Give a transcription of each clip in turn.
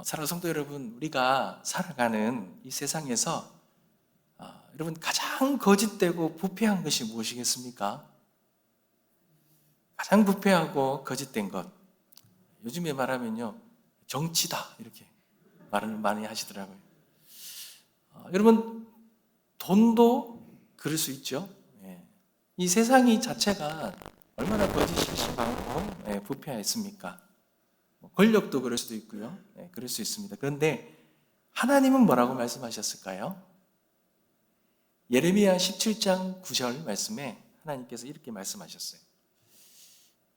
사랑하는 성도 여러분, 우리가 살아가는 이 세상에서 여러분 가장 거짓되고 부패한 것이 무엇이겠습니까? 가장 부패하고 거짓된 것, 요즘에 말하면요 정치다 이렇게 말을 많이 하시더라고요. 여러분 돈도 그럴 수 있죠. 이 세상이 자체가 얼마나 거짓이 심하고 부패했습니까? 권력도 그럴 수도 있고요. 그럴 수 있습니다. 그런데 하나님은 뭐라고 말씀하셨을까요? 예레미야 17장 9절 말씀에 하나님께서 이렇게 말씀하셨어요.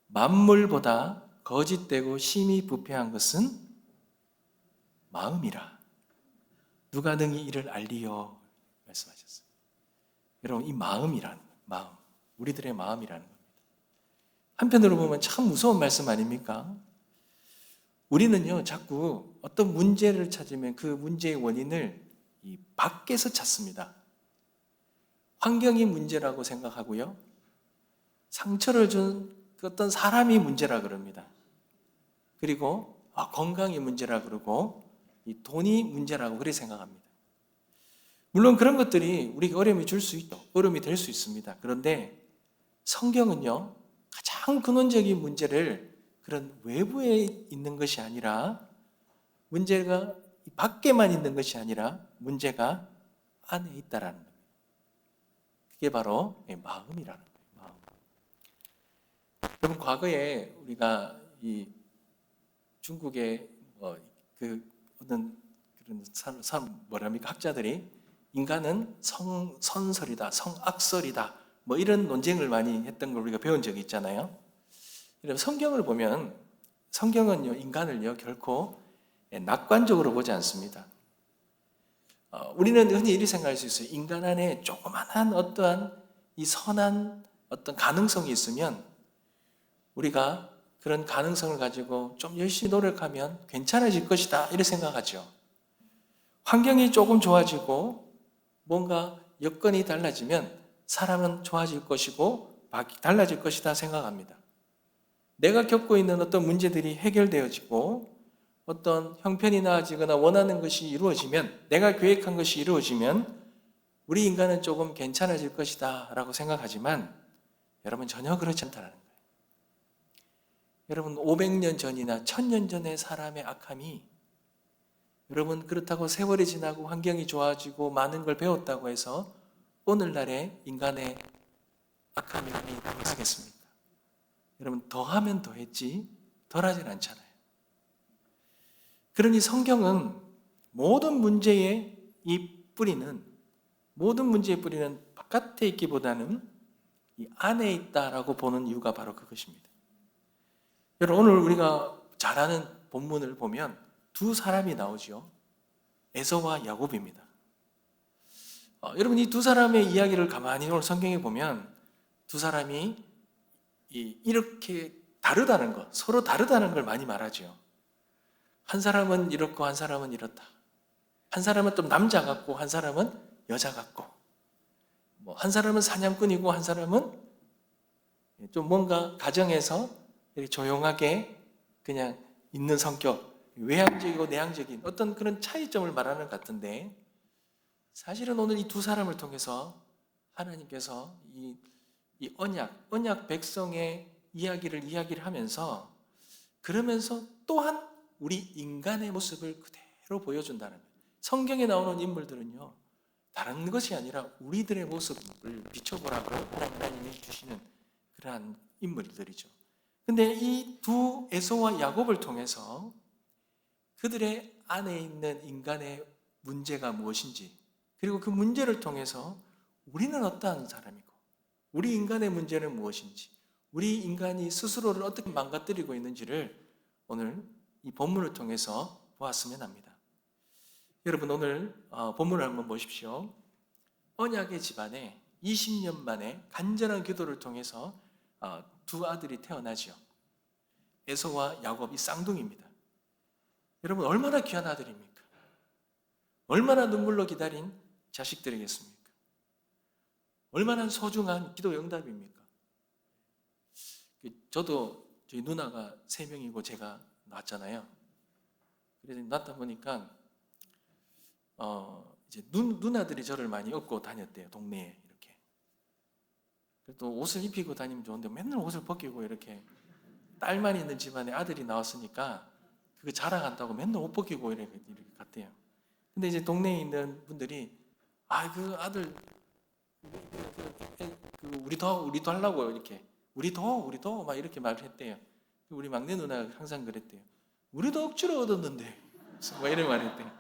만물보다 거짓되고 심히 부패한 것은 마음이라. 누가 능히 이를 알리요? 말씀하셨어요. 여러분, 이 마음이라는 마음, 우리들의 마음이라는 겁니다. 한편으로 보면 참 무서운 말씀 아닙니까? 우리는요, 자꾸 어떤 문제를 찾으면 그 문제의 원인을 이 밖에서 찾습니다. 환경이 문제라고 생각하고요. 상처를 준 어떤 사람이 문제라 그럽니다. 그리고 건강이 문제라 그러고 이 돈이 문제라고 그렇게 생각합니다. 물론 그런 것들이 우리에게 어려움이 줄 수 있죠. 어려움이 될 수 있습니다. 그런데 성경은요, 가장 근원적인 문제를 그런 외부에 있는 것이 아니라 문제가 밖에만 있는 것이 아니라 문제가 안에 있다라는 겁니다. 그게 바로 마음이라는 거예요. 마음. 여러분 과거에 우리가 이 중국의 그 어떤 그런 뭐랍니까 학자들이 인간은 선설이다, 성악설이다, 뭐 이런 논쟁을 많이 했던 걸 우리가 배운 적이 있잖아요. 여러분 성경을 보면 성경은요 인간을요 결코 낙관적으로 보지 않습니다. 우리는 흔히 이렇게 생각할 수 있어요. 인간 안에 조그만한 어떠한 이 선한 어떤 가능성이 있으면 우리가 그런 가능성을 가지고 좀 열심히 노력하면 괜찮아질 것이다 이렇게 생각하죠. 환경이 조금 좋아지고 뭔가 여건이 달라지면 사람은 좋아질 것이고 달라질 것이다 생각합니다. 내가 겪고 있는 어떤 문제들이 해결되어지고 어떤 형편이 나아지거나 원하는 것이 이루어지면, 내가 계획한 것이 이루어지면 우리 인간은 조금 괜찮아질 것이다 라고 생각하지만 여러분 전혀 그렇지 않다는 거예요. 여러분 500년 전이나 1000년 전의 사람의 악함이 여러분 그렇다고 세월이 지나고 환경이 좋아지고 많은 걸 배웠다고 해서 오늘날의 인간의 악함이 하겠습니까? 여러분 더하면 더했지 덜하진 않잖아요. 그러니 성경은 모든 문제의 뿌리는 바깥에 있기보다는 이 안에 있다라고 보는 이유가 바로 그것입니다. 여러분 오늘 우리가 잘 아는 본문을 보면 두 사람이 나오죠. 에서와 야곱입니다. 여러분 이 두 사람의 이야기를 가만히 오늘 성경에 보면 두 사람이 이렇게 다르다는 것, 서로 다르다는 걸 많이 말하죠. 한 사람은 이렇고 한 사람은 이렇다. 한 사람은 좀 남자 같고 한 사람은 여자 같고 한 사람은 사냥꾼이고 한 사람은 좀 뭔가 가정에서 이렇게 조용하게 그냥 있는 성격, 외향적이고 내향적인 어떤 그런 차이점을 말하는 것 같은데 사실은 오늘 이 두 사람을 통해서 하나님께서 이 언약 백성의 이야기를 하면서 그러면서 또한 우리 인간의 모습을 그대로 보여준다는 거예요. 성경에 나오는 인물들은요 다른 것이 아니라 우리들의 모습을 비춰보라고 하나님이 주시는 그러한 인물들이죠. 근데 이 두 에서와 야곱을 통해서 그들의 안에 있는 인간의 문제가 무엇인지, 그리고 그 문제를 통해서 우리는 어떠한 사람이고 우리 인간의 문제는 무엇인지, 우리 인간이 스스로를 어떻게 망가뜨리고 있는지를 오늘 이 본문을 통해서 보았으면 합니다. 여러분 오늘 본문을 한번 보십시오. 언약의 집안에 20년 만에 간절한 기도를 통해서 두 아들이 태어나죠. 에서와 야곱, 이 쌍둥이입니다. 여러분 얼마나 귀한 아들입니까? 얼마나 눈물로 기다린 자식들이겠습니까? 얼마나 소중한 기도 응답입니까? 저도 저희 누나가 3명이고 제가 낳았잖아요. 그래서 낳다 보니까 이제 누나들이 저를 많이 업고 다녔대요, 동네에 이렇게. 또 옷을 입히고 다니면 좋은데 맨날 옷을 벗기고 이렇게 딸만 있는 집안에 아들이 나왔으니까 그거 자랑한다고 맨날 옷 벗기고 이렇게 갔대요. 근데 이제 동네에 있는 분들이 그 아들 우리도 하려고 이렇게 우리도 막 이렇게 말을 했대요. 우리 막내 누나가 항상 그랬대요. 우리도 억지로 얻었는데 막 이런 말을 했대요.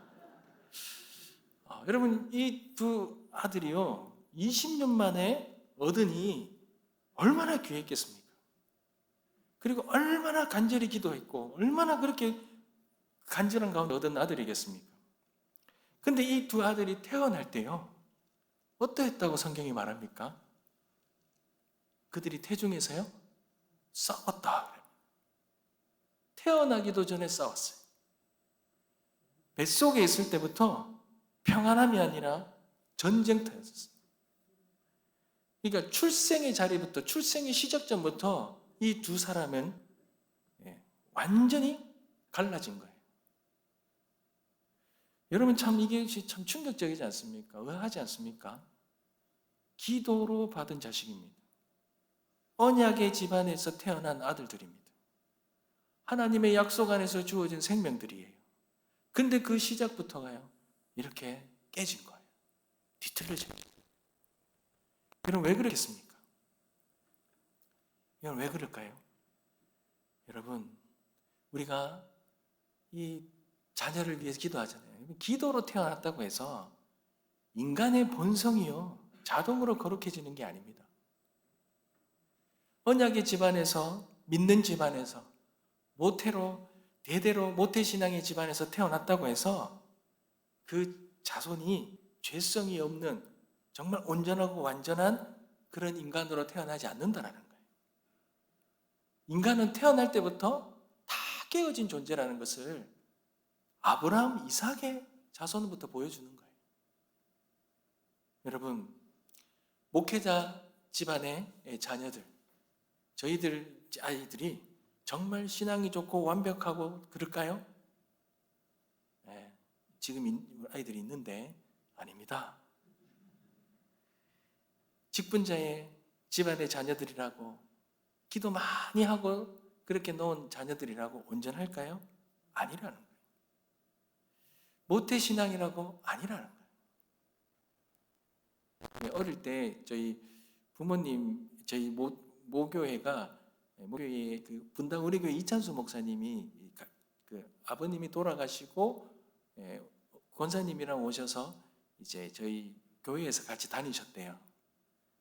여러분 이 두 아들이요 20년 만에 얻으니 얼마나 귀했겠습니까? 그리고 얼마나 간절히 기도했고 얼마나 그렇게 간절한 가운데 얻은 아들이겠습니까? 근데 이 두 아들이 태어날 때요 어떠했다고 성경이 말합니까? 그들이 태중에서요 싸웠다. 태어나기도 전에 싸웠어요. 뱃속에 있을 때부터 평안함이 아니라 전쟁터였어요. 그러니까 출생의 자리부터 출생의 시작전부터 이 두 사람은 완전히 갈라진 거예요. 여러분 참 이게 참 충격적이지 않습니까? 의아하지 않습니까? 기도로 받은 자식입니다. 언약의 집안에서 태어난 아들들입니다. 하나님의 약속 안에서 주어진 생명들이에요. 근데 그 시작부터가요 이렇게 깨진 거예요. 뒤틀려진 거예요. 여러분 왜 그렇겠습니까? 여러분 왜 그럴까요? 여러분 우리가 이 자녀를 위해서 기도하잖아요. 기도로 태어났다고 해서 인간의 본성이요 자동으로 거룩해지는 게 아닙니다. 언약의 집안에서 믿는 집안에서 모태로 대대로 모태신앙의 집안에서 태어났다고 해서 그 자손이 죄성이 없는 정말 온전하고 완전한 그런 인간으로 태어나지 않는다라는 거예요. 인간은 태어날 때부터 다 깨어진 존재라는 것을 아브라함, 이삭의 자손부터 보여주는 거예요. 여러분, 목회자 집안의 자녀들, 저희들 아이들이 정말 신앙이 좋고 완벽하고 그럴까요? 네, 지금 아이들이 있는데 아닙니다. 직분자의 집안의 자녀들이라고 기도 많이 하고 그렇게 놓은 자녀들이라고 온전할까요? 아니라는 거예요. 모태신앙이라고 아니라는 거예요. 어릴 때 저희 부모님, 저희 모교회가 모교회 그 분당 우리교회 이찬수 목사님이 그 아버님이 돌아가시고 권사님이랑 오셔서 이제 저희 교회에서 같이 다니셨대요.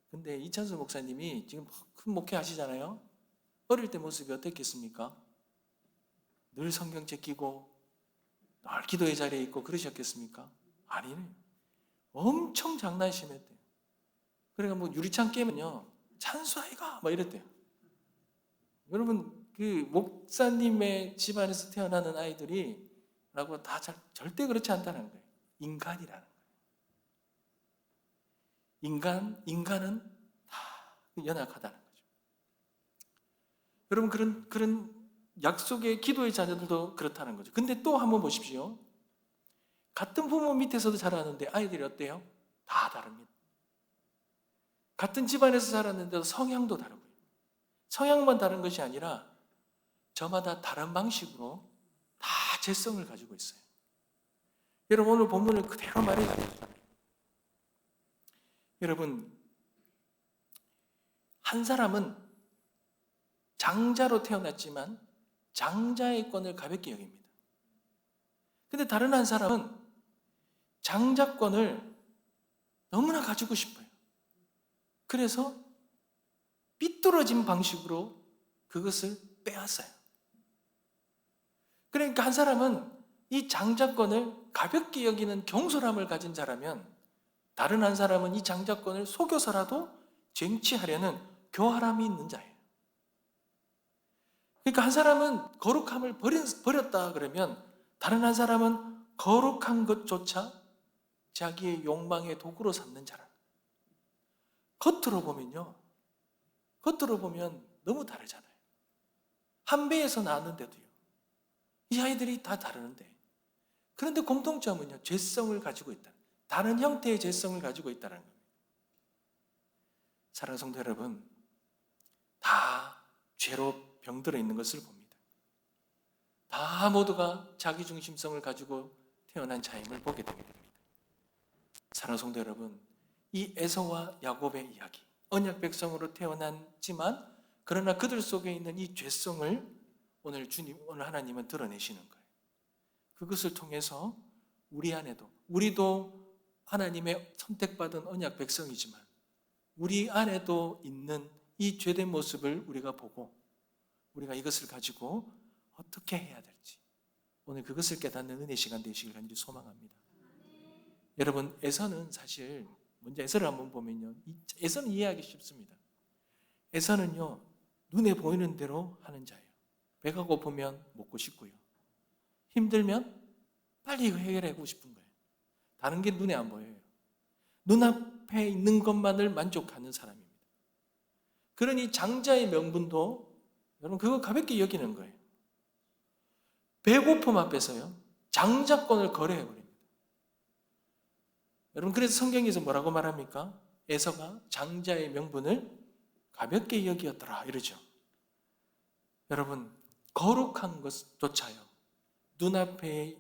근데 이찬수 목사님이 지금 큰 목회 하시잖아요. 어릴 때 모습이 어땠겠습니까? 늘 성경책 끼고 늘 기도의 자리에 있고 그러셨겠습니까? 아니에요. 엄청 장난이 심했대요. 그러니까 뭐 유리창 깨면요 찬수 아이가 막 이랬대요. 여러분 그 목사님의 집안에서 태어나는 아이들이 라고 다 절대 그렇지 않다는 거예요. 인간이라는 거예요. 인간은 다 연약하다는 거죠. 여러분 그런 약속의 기도의 자녀들도 그렇다는 거죠. 근데 또 한번 보십시오. 같은 부모 밑에서도 자라는데 아이들이 어때요? 다 다릅니다. 같은 집안에서 자랐는데도 성향도 다르고요. 성향만 다른 것이 아니라 저마다 다른 방식으로 다 재성을 가지고 있어요. 여러분 오늘 본문을 그대로 말해드립니다. 여러분 한 사람은 장자로 태어났지만 장자의 권을 가볍게 여깁니다. 근데 다른 한 사람은 장자권을 너무나 가지고 싶어요. 그래서 삐뚤어진 방식으로 그것을 빼앗아요. 그러니까 한 사람은 이 장자권을 가볍게 여기는 경솔함을 가진 자라면 다른 한 사람은 이 장자권을 속여서라도 쟁취하려는 교활함이 있는 자예요. 그러니까 한 사람은 거룩함을 버렸다 그러면 다른 한 사람은 거룩한 것조차 자기의 욕망의 도구로 삼는 자라. 겉으로 보면 너무 다르잖아요. 한 배에서 나왔는데도요. 이 아이들이 다 다르는데 그런데 공통점은요, 죄성을 가지고 있다. 다른 형태의 죄성을 가지고 있다는 겁니다. 사랑하는 성도 여러분, 다 죄로 병들어 있는 것을 봅니다. 다 모두가 자기중심성을 가지고 태어난 자임을 보게 되게 됩니다. 사랑하는 성도 여러분, 이 에서와 야곱의 이야기, 언약 백성으로 태어났지만 그러나 그들 속에 있는 이 죄성을 오늘 하나님은 드러내시는 거예요. 그것을 통해서 우리 안에도, 우리도 하나님의 선택받은 언약 백성이지만 우리 안에도 있는 이 죄된 모습을 우리가 보고 우리가 이것을 가지고 어떻게 해야 될지 오늘 그것을 깨닫는 은혜 시간 되시길 간절히 소망합니다. 여러분, 에서는 사실 먼저 에서를 한번 보면요, 에서는 이해하기 쉽습니다. 에서는요, 눈에 보이는 대로 하는 자예요. 배가 고프면 먹고 싶고요, 힘들면 빨리 해결하고 싶은 거예요. 다른 게 눈에 안 보여요. 눈앞에 있는 것만을 만족하는 사람입니다. 그러니 장자의 명분도 여러분 그거 가볍게 여기는 거예요. 배고픔 앞에서요, 장자권을 거래해버립니다. 여러분, 그래서 성경에서 뭐라고 말합니까? 에서가 장자의 명분을 가볍게 여기었더라 이러죠. 여러분, 거룩한 것조차요, 눈앞에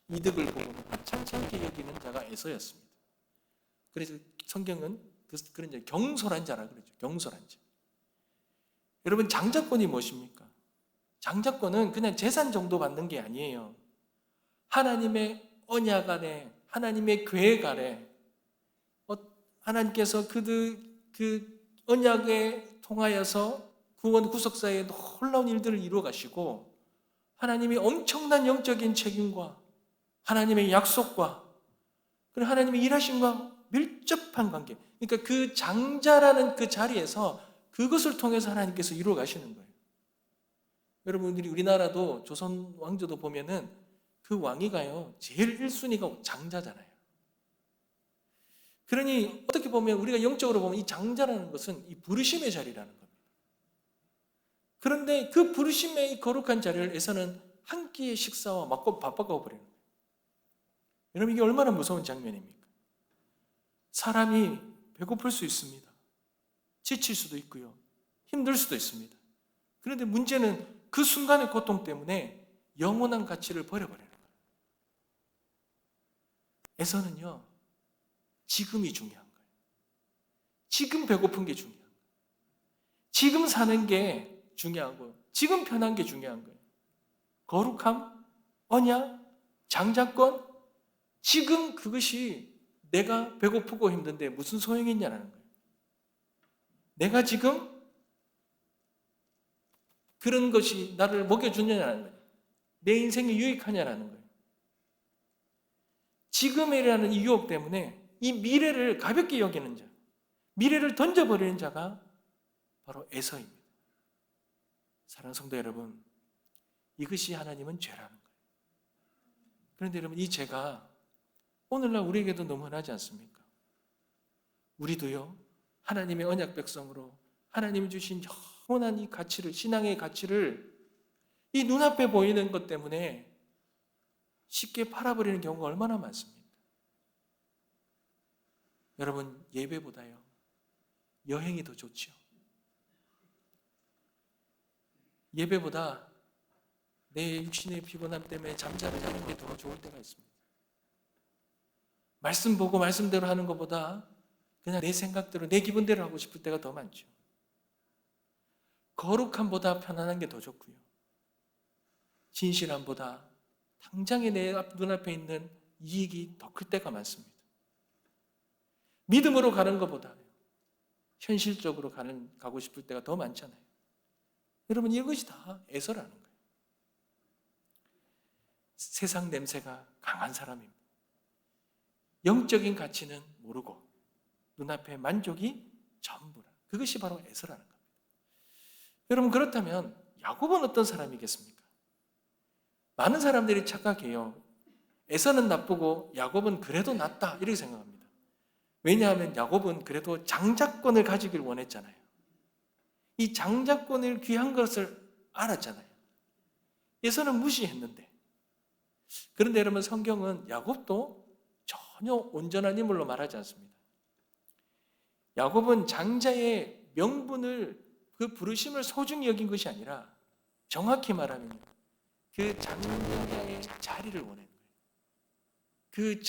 이득을 보고 천천히 여기는 자가 에서였습니다. 그래서 성경은 그런 자, 경솔한 자라 그러죠. 경솔한 자. 여러분, 장자권이 무엇입니까? 장자권은 그냥 재산 정도 받는 게 아니에요. 하나님의 언약 안에, 하나님의 계획 아래 하나님께서 그 언약에 통하여서 구원 구속사의 놀라운 일들을 이루어 가시고 하나님이 엄청난 영적인 책임과 하나님의 약속과 그리고 하나님의 일하심과 밀접한 관계, 그러니까 그 장자라는 그 자리에서 그것을 통해서 하나님께서 이루어 가시는 거예요. 여러분들이 우리나라도 조선 왕조도 보면은 그 왕위가요, 제일 1순위가 장자잖아요. 그러니 어떻게 보면 우리가 영적으로 보면 이 장자라는 것은 이 부르심의 자리라는 겁니다. 그런데 그 부르심의 이 거룩한 자리를 에서는 한 끼의 식사와 바꿔 버리는 거예요. 여러분, 이게 얼마나 무서운 장면입니까? 사람이 배고플 수 있습니다. 지칠 수도 있고요, 힘들 수도 있습니다. 그런데 문제는 그 순간의 고통 때문에 영원한 가치를 버려버리는 거예요. 에서는요, 지금이 중요한 거예요. 지금 배고픈 게 중요한 거예요. 지금 사는 게 중요하고 지금 편한 게 중요한 거예요. 거룩함, 언약, 장자권, 지금 그것이 내가 배고프고 힘든데 무슨 소용이 있냐는 거예요. 내가 지금 그런 것이 나를 먹여주냐는 거예요. 내 인생에 유익하냐는 거예요. 지금이라는 이 유혹 때문에 이 미래를 가볍게 여기는 자, 미래를 던져버리는 자가 바로 에서입니다. 사랑하는 성도 여러분, 이것이 하나님은 죄라는 거예요. 그런데 여러분, 이 죄가 오늘날 우리에게도 너무 흔하지 않습니까? 우리도요, 하나님의 언약 백성으로 하나님이 주신 영원한 이 가치를, 신앙의 가치를 이 눈앞에 보이는 것 때문에 쉽게 팔아버리는 경우가 얼마나 많습니까? 여러분, 예배보다요, 여행이 더 좋죠. 예배보다 내 육신의 피곤함 때문에 잠자리 자는 게 더 좋을 때가 있습니다. 말씀 보고 말씀대로 하는 것보다 그냥 내 생각대로, 내 기분대로 하고 싶을 때가 더 많죠. 거룩함보다 편안한 게 더 좋고요, 진실함보다 당장에 내 눈앞에 있는 이익이 더 클 때가 많습니다. 믿음으로 가는 것보다 현실적으로 가고 싶을 때가 더 많잖아요. 여러분, 이것이 다 에서라는 거예요. 세상 냄새가 강한 사람입니다. 영적인 가치는 모르고 눈앞에 만족이 전부라. 그것이 바로 에서라는 겁니다. 여러분, 그렇다면 야곱은 어떤 사람이겠습니까? 많은 사람들이 착각해요. 에서는 나쁘고 야곱은 그래도 낫다 이렇게 생각합니다. 왜냐하면 야곱은 그래도 장자권을 가지길 원했잖아요. 이 장자권을 귀한 것을 알았잖아요. 에서는 무시했는데 그런데 여러분, 성경은 야곱도 전혀 온전한 인물로 말하지 않습니다. 야곱은 장자의 명분을, 그 부르심을 소중히 여긴 것이 아니라 정확히 말하면 그 장자의 자리를 원하는 거예요. 그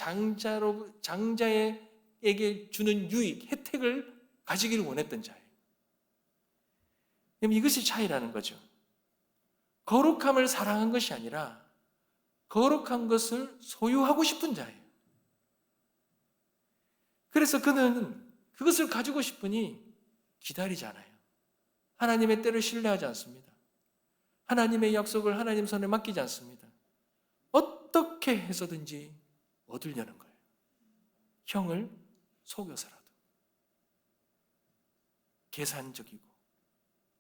장자에게 주는 유익, 혜택을 가지기를 원했던 자예요. 그럼 이것이 차이라는 거죠. 거룩함을 사랑한 것이 아니라 거룩한 것을 소유하고 싶은 자예요. 그래서 그는 그것을 가지고 싶으니 기다리지 않아요. 하나님의 때를 신뢰하지 않습니다. 하나님의 약속을 하나님 손에 맡기지 않습니다. 어떻게 해서든지 얻으려는 거예요. 형을 속여서라도. 계산적이고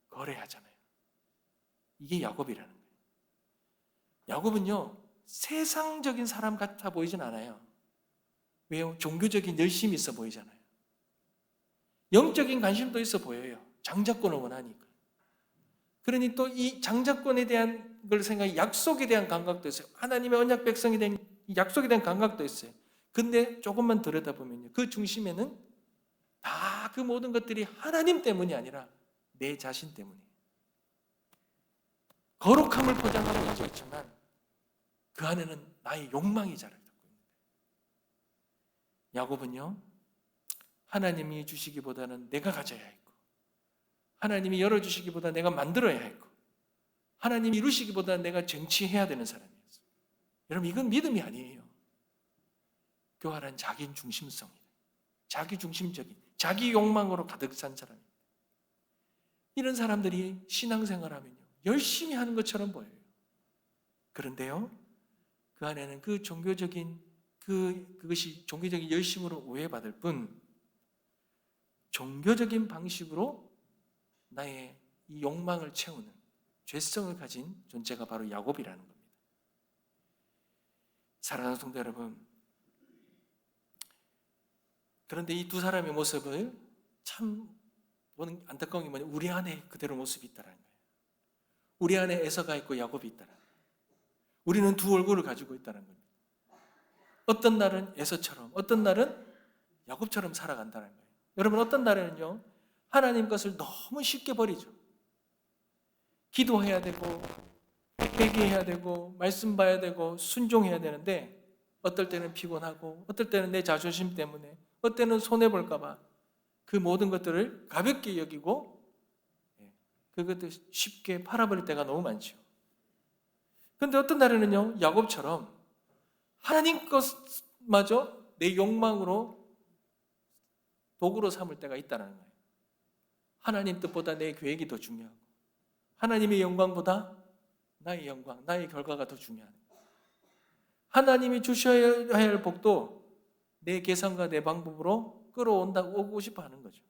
거래하잖아요. 이게 야곱이라는 거예요. 야곱은요, 세상적인 사람 같아 보이진 않아요. 왜요? 종교적인 열심이 있어 보이잖아요. 영적인 관심도 있어 보여요. 장자권을 원하니까. 그러니 또 이 장자권에 대한 걸 생각해, 약속에 대한 감각도 있어요. 하나님의 언약 백성에 대한 약속에 대한 감각도 있어요. 근데 조금만 들여다보면요, 그 중심에는 다 그 모든 것들이 하나님 때문이 아니라 내 자신 때문이에요. 거룩함을 포장하고 있지만 그 안에는 나의 욕망이 자리 잡고 있는 거예요. 야곱은요, 하나님이 주시기보다는 내가 가져야 했고, 하나님이 열어주시기보다 내가 만들어야 했고, 하나님이 이루시기보다 내가 쟁취해야 되는 사람이었어요. 여러분, 이건 믿음이 아니에요. 교활한 자기 중심성이에요. 자기 중심적인, 자기 욕망으로 가득 찬 사람입니다. 이런 사람들이 신앙생활하면요, 열심히 하는 것처럼 보여요. 그런데요, 그 안에는 그 종교적인 그것이 종교적인 열심으로 오해받을 뿐, 종교적인 방식으로 나의 이 욕망을 채우는 죄성을 가진 존재가 바로 야곱이라는 겁니다. 사랑하는 성도 여러분, 그런데 이 두 사람의 모습을 참 보는 안타까운 게 뭐냐면, 우리 안에 그대로 모습이 있다는 거예요. 우리 안에 에서가 있고 야곱이 있다는 거예요. 우리는 두 얼굴을 가지고 있다는 겁니다. 어떤 날은 에서처럼, 어떤 날은 야곱처럼 살아간다는 거예요. 여러분, 어떤 날에는요, 하나님 것을 너무 쉽게 버리죠. 기도해야 되고, 회개해야 되고, 말씀 봐야 되고, 순종해야 되는데, 어떨 때는 피곤하고, 어떨 때는 내 자존심 때문에, 어떨 때는 손해볼까 봐 그 모든 것들을 가볍게 여기고 그것들 쉽게 팔아버릴 때가 너무 많죠. 그런데 어떤 날에는요, 야곱처럼 하나님 것마저 내 욕망으로 도구로 삼을 때가 있다는 거예요. 하나님 뜻보다 내 계획이 더 중요하고, 하나님의 영광보다 나의 영광, 나의 결과가 더 중요한 거예요. 하나님이 주셔야 할 복도 내 계산과 내 방법으로 끌어온다고 오고 싶어 하는 거죠.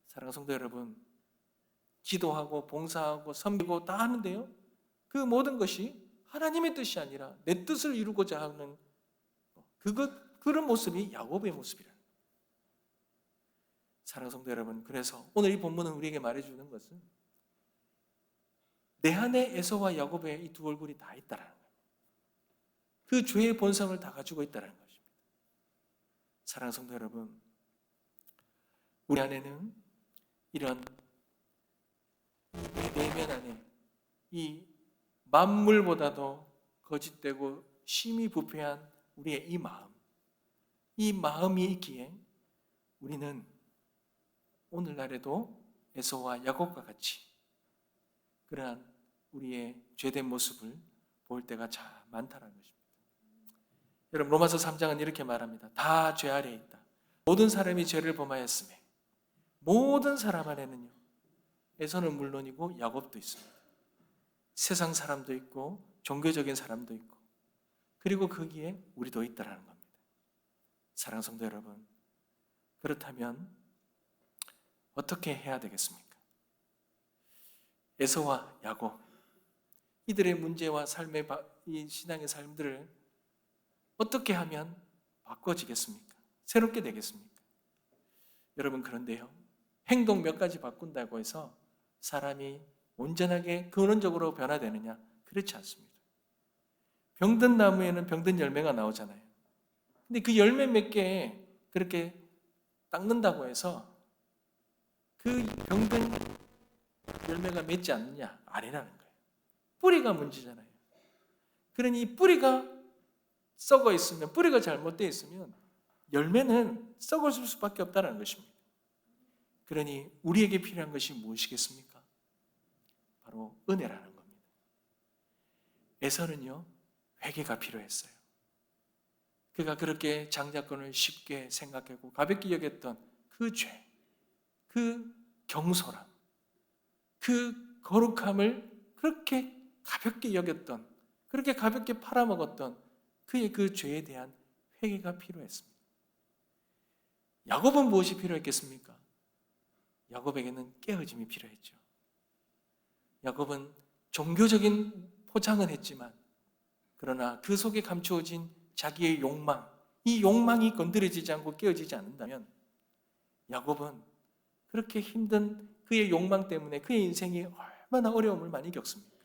사랑하는 성도 여러분, 기도하고 봉사하고 섬기고 다 하는데요, 그 모든 것이 하나님의 뜻이 아니라 내 뜻을 이루고자 하는 그런 모습이 야곱의 모습이라는 거예요. 사랑하는 성도 여러분, 그래서 오늘 이 본문은 우리에게 말해주는 것은 내 안에 에서와 야곱의 이 두 얼굴이 다 있다는 거예요. 그 죄의 본성을 다 가지고 있다는 것입니다. 사랑하는 성도 여러분, 우리 안에는 이런 내면 안에 이 만물보다도 거짓되고 심히 부패한 우리의 이 마음이 있기에 우리는 오늘날에도 에서와 야곱과 같이 그러한 우리의 죄된 모습을 볼 때가 참 많다는 것입니다. 여러분, 로마서 3장은 이렇게 말합니다. 다 죄 아래에 있다. 모든 사람이 죄를 범하였으며 모든 사람 안에는요, 에서는 물론이고 야곱도 있습니다. 세상 사람도 있고 종교적인 사람도 있고, 그리고 거기에 우리도 있다는 겁니다. 사랑하는 성도 여러분, 그렇다면 어떻게 해야 되겠습니까? 에서와 야곱, 이들의 문제와 이 신앙의 삶들을 어떻게 하면 바꿔지겠습니까? 새롭게 되겠습니까? 여러분, 그런데요, 행동 몇 가지 바꾼다고 해서 사람이 온전하게 근원적으로 변화되느냐? 그렇지 않습니다. 병든 나무에는 병든 열매가 나오잖아요. 근데 그 열매 몇 개 그렇게 닦는다고 해서 그 병든 열매가 맺지 않느냐? 아니라는 거예요. 뿌리가 문제잖아요. 그러니 뿌리가 썩어 있으면, 뿌리가 잘못되어 있으면 열매는 썩을 수밖에 없다는 것입니다. 그러니 우리에게 필요한 것이 무엇이겠습니까? 바로 은혜라는 겁니다. 에서는요, 회개가 필요했어요. 그가 그렇게 장자권을 쉽게 생각하고 가볍게 여겼던 그 죄, 그 경솔함, 그 거룩함을 그렇게 가볍게 여겼던, 그렇게 가볍게 팔아먹었던 그의 그 죄에 대한 회개가 필요했습니다. 야곱은 무엇이 필요했겠습니까? 야곱에게는 깨어짐이 필요했죠. 야곱은 종교적인 포장은 했지만 그러나 그 속에 감추어진 자기의 욕망, 이 욕망이 건드려지지 않고 깨어지지 않는다면 야곱은 그렇게 힘든 그의 욕망 때문에 그의 인생이 얼마나 어려움을 많이 겪습니까?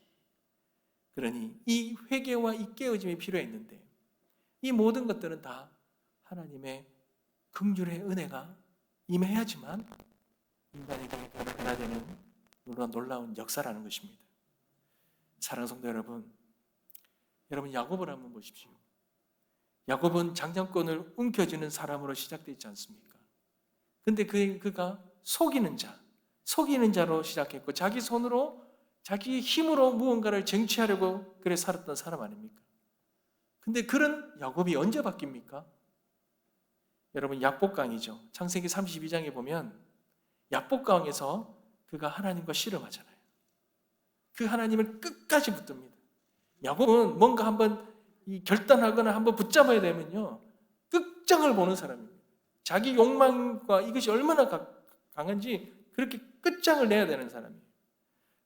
그러니 이 회개와 이 깨어짐이 필요했는데 이 모든 것들은 다 하나님의 긍휼의 은혜가 임해야지만 인간에게 변화되는 놀라운 역사라는 것입니다. 사랑하는 성도 여러분, 야곱을 한번 보십시오. 야곱은 장자권을 움켜쥐는 사람으로 시작되어 있지 않습니까? 근데 그가 속이는 자로 시작했고 자기 손으로 자기의 힘으로 무언가를 쟁취하려고 그래 살았던 사람 아닙니까? 근데 그런 야곱이 언제 바뀝니까? 여러분 약복강이죠. 창세기 32장에 보면 약복강에서 그가 하나님과 씨름하잖아요. 그 하나님을 끝까지 붙듭니다. 야곱은 뭔가 한번 결단하거나 한번 붙잡아야 되면요 끝장을 보는 사람입니다. 자기 욕망과 이것이 얼마나 강한지 그렇게 끝장을 내야 되는 사람이에요.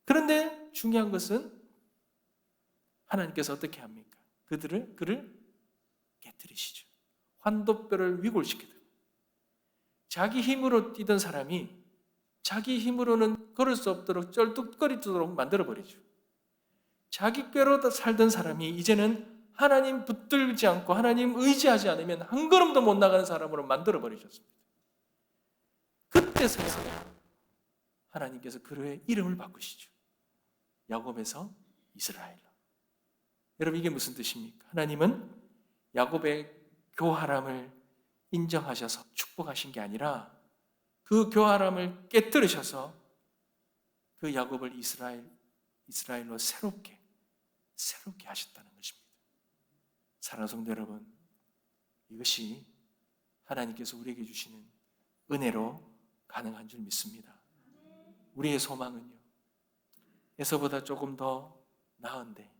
그런데 중요한 것은 하나님께서 어떻게 합니까? 그를 깨뜨리시죠. 환도뼈를 위골시키듯. 자기 힘으로 뛰던 사람이 자기 힘으로는 걸을 수 없도록 쩔뚝거리도록 만들어버리죠. 자기 꾀로 살던 사람이 이제는 하나님 붙들지 않고 하나님 의지하지 않으면 한 걸음도 못 나가는 사람으로 만들어버리셨습니다. 그때서야 하나님께서 그의 이름을 바꾸시죠. 야곱에서 이스라엘로. 여러분 이게 무슨 뜻입니까? 하나님은 야곱의 교활함을 인정하셔서 축복하신 게 아니라 그 교활함을 깨뜨리셔서 그 야곱을 이스라엘로 새롭게 하셨다는 것입니다. 사랑하는 성도 여러분, 이것이 하나님께서 우리에게 주시는 은혜로 가능한 줄 믿습니다. 우리의 소망은요, 에서보다 조금 더 나은데,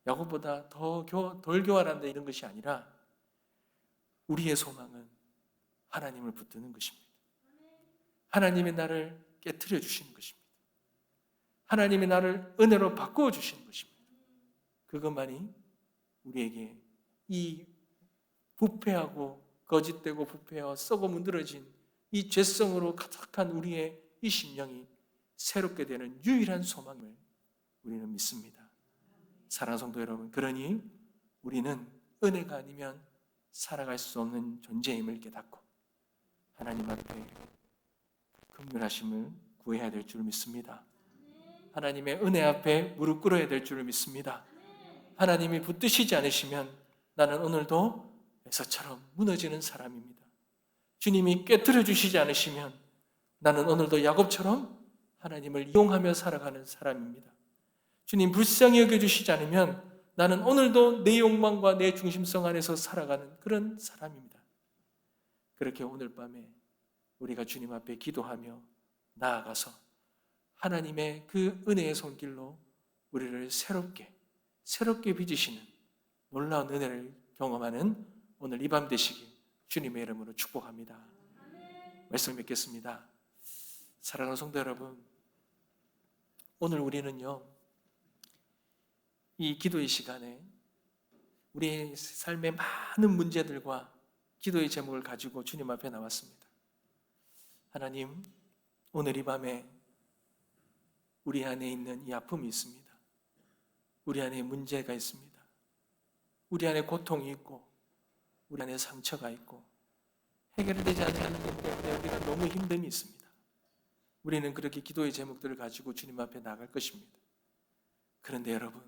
야곱보다 덜 교활한데 이런 것이 아니라 우리의 소망은 하나님을 붙드는 것입니다. 하나님이 나를 깨트려 주시는 것입니다. 하나님이 나를 은혜로 바꾸어 주시는 것입니다. 그것만이 우리에게 이 부패하고 거짓되고 부패하고 썩어 문드러진 이 죄성으로 가득한 우리의 이 심령이 새롭게 되는 유일한 소망을 우리는 믿습니다. 사랑하는 성도 여러분, 그러니 우리는 은혜가 아니면 살아갈 수 없는 존재임을 깨닫고 하나님 앞에 긍휼하심을 구해야 될 줄 믿습니다. 하나님의 은혜 앞에 무릎 꿇어야 될 줄 믿습니다. 하나님이 붙드시지 않으시면 나는 오늘도 에서처럼 무너지는 사람입니다. 주님이 깨트려 주시지 않으시면 나는 오늘도 야곱처럼 하나님을 이용하며 살아가는 사람입니다. 주님 불쌍히 여겨주시지 않으면 나는 오늘도 내 욕망과 내 중심성 안에서 살아가는 그런 사람입니다. 그렇게 오늘 밤에 우리가 주님 앞에 기도하며 나아가서 하나님의 그 은혜의 손길로 우리를 새롭게 빚으시는 놀라운 은혜를 경험하는 오늘 이 밤 되시길 주님의 이름으로 축복합니다. 말씀 뵙겠습니다. 사랑하는 성도 여러분, 오늘 우리는요, 이 기도의 시간에 우리의 삶의 많은 문제들과 기도의 제목을 가지고 주님 앞에 나왔습니다. 하나님, 오늘 이 밤에 우리 안에 있는 이 아픔이 있습니다. 우리 안에 문제가 있습니다. 우리 안에 고통이 있고 우리 안에 상처가 있고 해결되지 않는 것 때문에 우리가 너무 힘듦이 있습니다. 우리는 그렇게 기도의 제목들을 가지고 주님 앞에 나갈 것입니다. 그런데 여러분,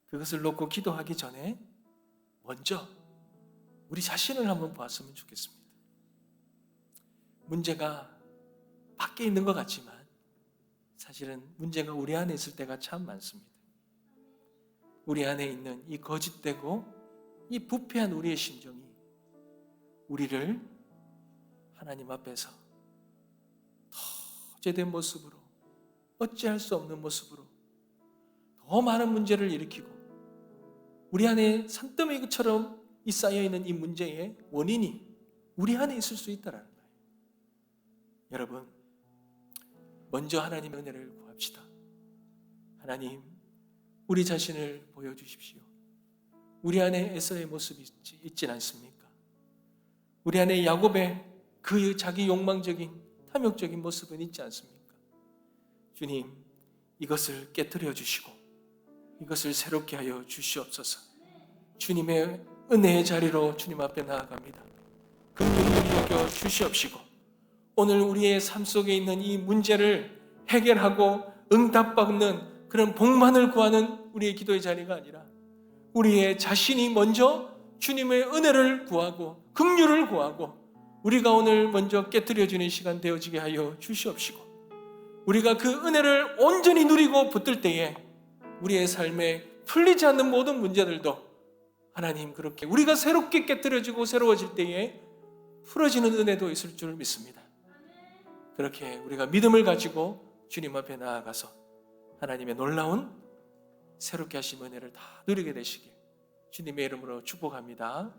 그것을 놓고 기도하기 전에 먼저 우리 자신을 한번 보았으면 좋겠습니다. 문제가 밖에 있는 것 같지만 사실은 문제가 우리 안에 있을 때가 참 많습니다. 우리 안에 있는 이 거짓되고 이 부패한 우리의 심정이 우리를 하나님 앞에서 더 제된 모습으로, 어찌할 수 없는 모습으로 더 많은 문제를 일으키고 우리 안에 산더미처럼 이 쌓여있는 이 문제의 원인이 우리 안에 있을 수 있다는 거예요. 여러분, 먼저 하나님의 은혜를 구합시다. 하나님, 우리 자신을 보여주십시오. 우리 안에 에서의 모습이 있진 않습니까? 우리 안에 야곱의 그 자기 욕망적인 탐욕적인 모습은 있지 않습니까? 주님, 이것을 깨뜨려 주시고 이것을 새롭게 하여 주시옵소서. 주님의 은혜의 자리로 주님 앞에 나아갑니다. 긍휼히 여겨 주시옵시고 오늘 우리의 삶 속에 있는 이 문제를 해결하고 응답받는 그런 복만을 구하는 우리의 기도의 자리가 아니라 우리의 자신이 먼저 주님의 은혜를 구하고 긍휼을 구하고 우리가 오늘 먼저 깨뜨려주는 시간 되어지게 하여 주시옵시고 우리가 그 은혜를 온전히 누리고 붙들 때에 우리의 삶에 풀리지 않는 모든 문제들도 하나님 그렇게 우리가 새롭게 깨뜨려지고 새로워질 때에 풀어지는 은혜도 있을 줄 믿습니다. 그렇게 우리가 믿음을 가지고 주님 앞에 나아가서 하나님의 놀라운 새롭게 하신 은혜를 다 누리게 되시길 주님의 이름으로 축복합니다.